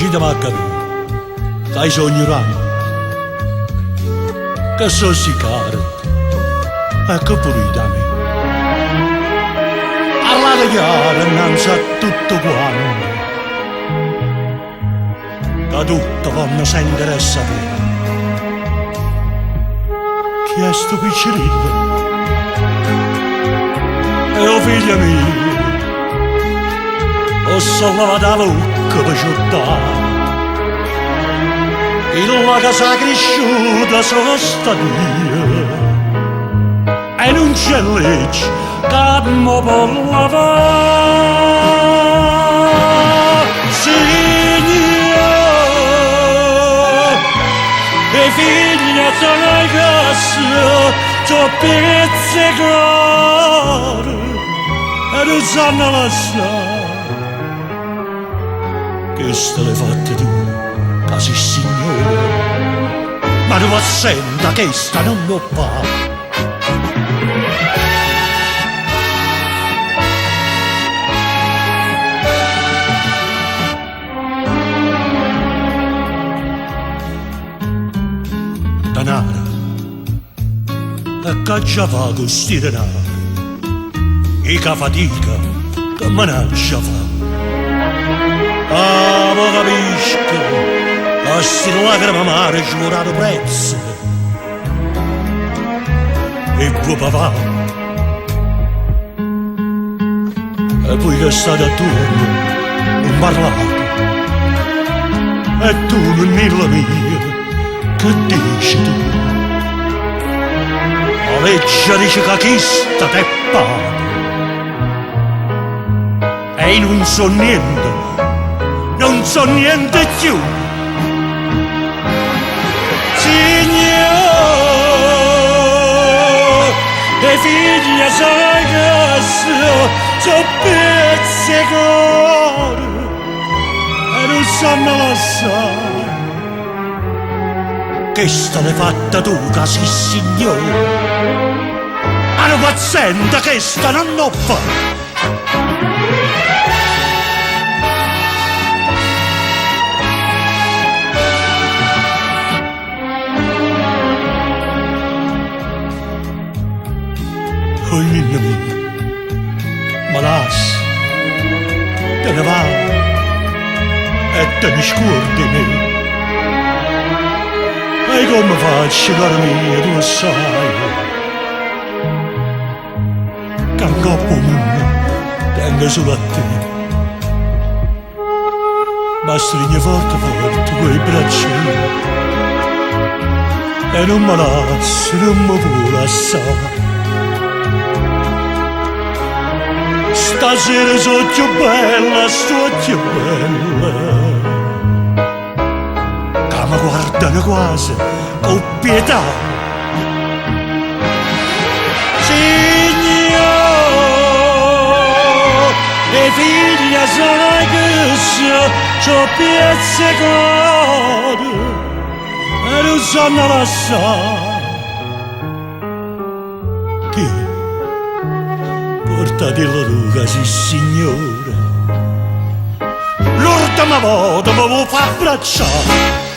finita macca che hai sogni ramo che so si caro ecco pure da me parlate chiaro innanzi a tutto quanto che tutto quando si interessa a te chi è sto piccirillo e o figlia mia ho salvato la bocca per giocare in la casa cresciuta sono stato io e non c'è legge che mi può lavare Signore e figlia sono in casa c'ho pizzicato e non sanno lasciare che ste le fatte tu quasi signore ma non assenta che sta non lo fa denaro e che già fa con sti denaro e che fatica che managgia fa ah ma capisco a sti lacrime amare giurato prezzo e tuo papà e poi che state attorno non parlate e tu non nella mia che dici tu la legge dice che chi sta te paga e non so niente più Signore e figlia sono in casa c'ho pizzicato e non sanno lasciare che state fatta tu casi signore hanno pazienza che sta non lo fa ogni nemico ma lascia te ne va e te ne scordi me e come faccio cara mia tu sai che un corpo mio tende solo a te ma stringi forte forte quei bracci e non mi lasci non mi può lasciare stasera sono più bella, sto più bella che mi guardano quasi con pietà Signore e figlia sono che c'ho pizzicato e non sanno lasciare che portatelo tu casi signore l'ultima volta mi vuoi far abbracciare